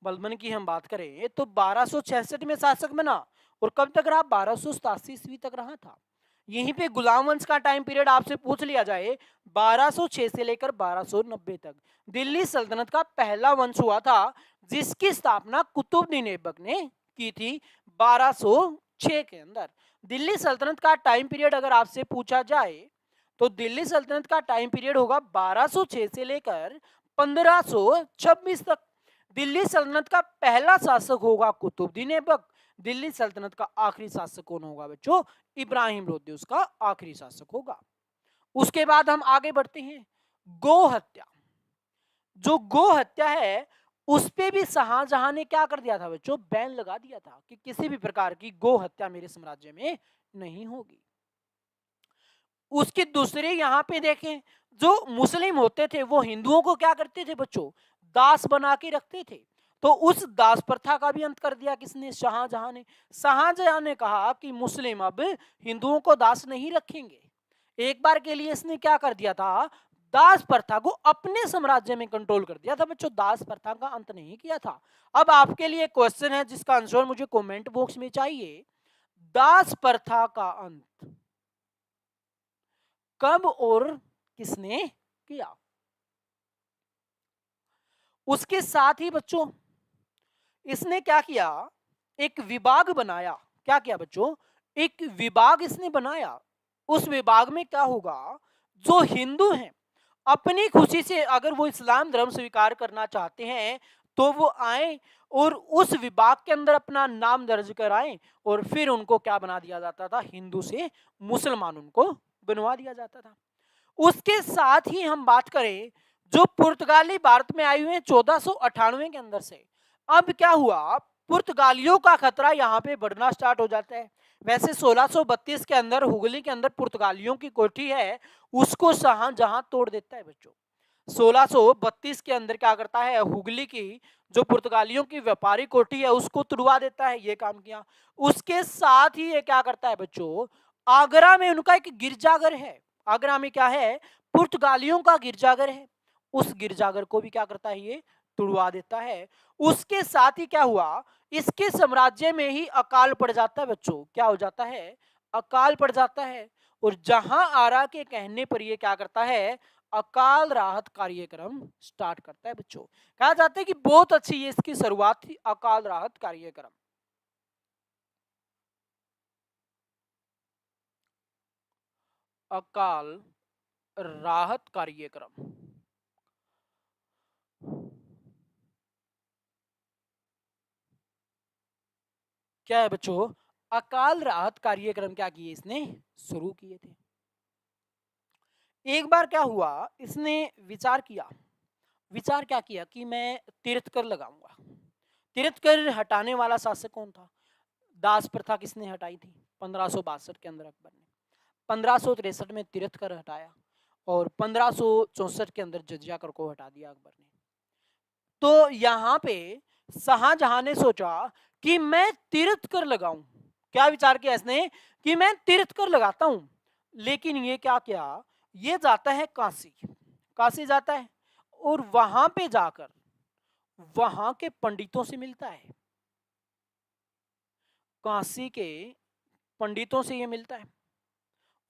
बलबन की हम बात करें तो 1266 में शासक बना, और कब तक रहा? 1287 ईस्वी तक रहा था। यहीं पे गुलाम वंश का टाइम पीरियड आपसे पूछ लिया जाए, 1206 से लेकर 1290 तक दिल्ली सल्तनत का पहला वंश हुआ था, जिसकी स्थापना कुतुबुद्दीन ऐबक ने की थी 1206 के अंदर। दिल्ली सल्तनत का टाइम पीरियड अगर आपसे पूछा जाए तो दिल्ली सल्तनत का टाइम पीरियड होगा 1206 से लेकर 1526 तक। दिल्ली सल्तनत का पहला शासक होगा कुतुबुद्दीन ऐबक। दिल्ली सल्तनत का आखिरी शासक कौन होगा बच्चों? इब्राहिम लोधी उसका आखिरी शासक होगा। उसके बाद हम आगे बढ़ते हैं। गो हत्या। जो गो हत्या है उस पे भी शाहजहां ने क्या कर दिया था बच्चों? बैन लगा दिया था कि किसी भी प्रकार की गो हत्या मेरे साम्राज्य में नहीं होगी। उसकी दूसरी यहां पे देखें, जो मुस्लिम होते थे वो हिंदुओं को क्या करते थे बच्चों? दास बना के रखते थे। तो उस दास प्रथा का भी अंत कर दिया किसने? शाहजहां ने। शाहजहां ने कहा कि मुस्लिम अब हिंदुओं को दास नहीं रखेंगे। एक बार के लिए इसने क्या कर दिया था? दास प्रथा को अपने साम्राज्य में कंट्रोल कर दिया था बच्चों, दास प्रथा का अंत नहीं किया था। अब आपके लिए क्वेश्चन है जिसका आंसर मुझे कमेंट बॉक्स में चाहिए। दास प्रथा का अंत कब और किसने किया? उसके साथ ही बच्चों इसने क्या किया? एक विभाग बनाया। क्या किया बच्चों? एक विभाग इसने बनाया। उस विभाग में क्या होगा? जो हिंदू हैं अपनी खुशी से अगर वो इस्लाम धर्म स्वीकार करना चाहते हैं तो वो आए और उस विभाग के अंदर अपना नाम दर्ज कराएं, और फिर उनको क्या बना दिया जाता था? हिंदू से मुसलमान उनको बनवा दिया जाता था। उसके साथ ही हम बात करें, जो पुर्तगाली भारत में आए हुए हैं 1498 के अंदर से, अब क्या हुआ? पुर्तगालियों का खतरा यहाँ पे बढ़ना स्टार्ट हो जाता है। वैसे 1632 के अंदर हुगली के अंदर पुर्तगालियों की कोठी है, उसको शाहजहां तोड़ देता है बच्चों। 1632 के अंदर क्या करता है? हुगली की जो पुर्तगालियों की व्यापारी कोठी है उसको तुड़वा देता है, ये काम किया। उसके साथ ही ये क्या करता है बच्चों? आगरा में उनका एक गिरजाघर है। आगरा में क्या है? पुर्तगालियों का गिरजाघर है। उस गिरजाघर को भी क्या करता है? ये तुड़वा देता है। उसके साथ ही क्या हुआ? इसके साम्राज्य में ही अकाल पड़ जाता है बच्चों। क्या हो जाता है? अकाल पड़ जाता है। और जहां आरा के कहने पर ये क्या करता है? अकाल राहत कार्यक्रम स्टार्ट करता है बच्चों। कहा जाता है कि बहुत अच्छी ये इसकी शुरुआत थी, अकाल राहत कार्यक्रम। अकाल राहत कार्यक्रम क्या है बच्चों? अकाल राहत कार्यक्रम क्या किए इसने? शुरू किए थे। एक बार क्या हुआ, इसने विचार क्या किया कि मैं तीर्थकर लगाऊंगा। तीर्थकर हटाने वाला शासक कौन था? दास प्रथा किसने हटाई थी? 1562 के अंदर अकबर ने। 1563 में तीर्थकर हटाया और 1564 के अंदर जजिया कर को हटा दिया अकबर ने। तो यहाँ पे शाहजहां ने सोचा कि मैं तीर्थकर लगाऊं। क्या विचार किया इसने कि मैं तीर्थकर लगाता हूं। लेकिन ये क्या किया, ये जाता है काशी, काशी जाता है और वहां पे जाकर वहां के पंडितों से मिलता है, काशी के पंडितों से ये मिलता है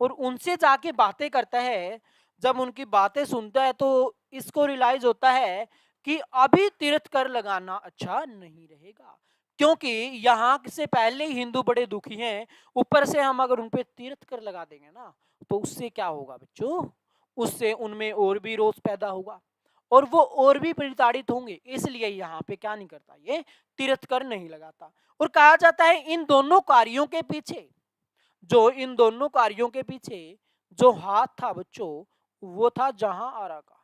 और उनसे जाके बातें करता है। जब उनकी बातें सुनता है तो इसको रियलाइज होता है कि अभी तीर्थ कर लगाना अच्छा नहीं रहेगा, क्योंकि यहाँ से पहले ही हिंदू बड़े दुखी हैं, ऊपर से हम अगर उन पे तीर्थ कर लगा देंगे ना तो उससे क्या होगा बच्चों, उससे उनमें और भी रोष पैदा होगा और वो और भी प्रताड़ित होंगे। इसलिए यहाँ पे क्या नहीं करता, ये तीर्थ कर नहीं लगाता। और कहा जाता है इन दोनों कार्यों के पीछे, इन दोनों कार्यों के पीछे जो हाथ था बच्चों, वो था जहां आरा का।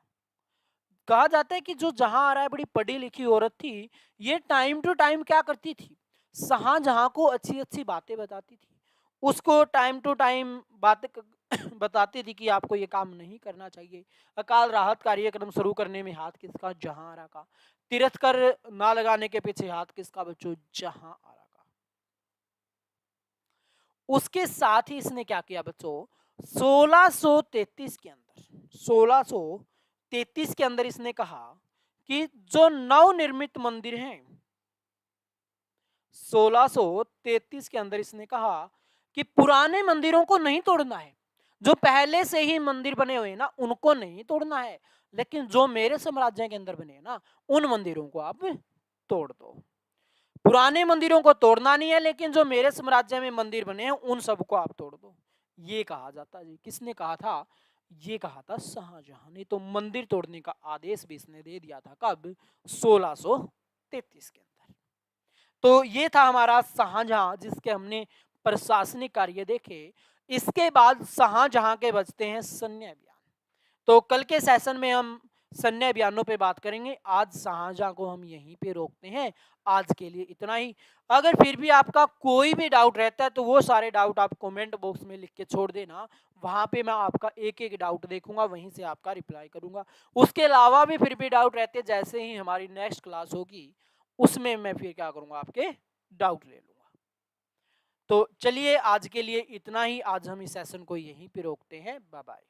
कहा जाता है कि जो जहां आरा है, बड़ी पढ़ी लिखी औरत थी। ये टाइम टू टाइम क्या करती थी, शाहजहां को अच्छी अच्छी बातें बताती थी, उसको टाइम टू टाइम बातें बताती थी कि आपको ये काम नहीं करना चाहिए। अकाल राहत कार्यक्रम शुरू करने में हाथ किसका, जहां आरा का। तीर्थ कर ना लगाने के पीछे हाथ किसका बच्चों, जहां आरा का। उसके साथ ही इसने क्या किया बच्चों, 1633 के अंदर 1633 के अंदर इसने कहा कि जो नवनिर्मित मंदिर हैं, 1633 के अंदर इसने कहा कि पुराने मंदिरों को नहीं तोड़ना है, जो पहले से ही मंदिर बने हुए हैं ना उनको नहीं तोड़ना है, लेकिन जो मेरे साम्राज्य के अंदर बने हैं ना उन मंदिरों को आप तोड़ दो। पुराने मंदिरों को तोड़ना नहीं है, लेकिन जो मेरे साम्राज्य में मंदिर बने हैं उन सबको आप तोड़ दो। ये कहा जाता है जी। किसने कहा था? ये कहा था शाहजहां ने। तो मंदिर तोड़ने का आदेश भी इसने दे दिया था। कब? 1633 के अंदर। तो ये था हमारा शाहजहां, जिसके हमने प्रशासनिक कार्य देखे। इसके बाद शाहजहां के बचते हैं सैन्य अभियान। तो कल के सेशन में हम सैन्य अभियानों पे बात करेंगे। आज शाहजहां को हम यहीं पे रोकते हैं। आज के लिए इतना ही। अगर फिर भी आपका कोई भी डाउट रहता है तो वो सारे डाउट आप कमेंट बॉक्स में लिख के छोड़ देना। वहां पे मैं आपका एक एक डाउट देखूंगा, वहीं से आपका रिप्लाई करूंगा। उसके अलावा भी फिर भी डाउट रहते, जैसे ही हमारी नेक्स्ट क्लास होगी उसमें मैं फिर क्या करूंगा, आपके डाउट ले लूंगा। तो चलिए आज के लिए इतना ही। आज हम इस सेशन को यहीं पे रोकते हैं। Bye bye.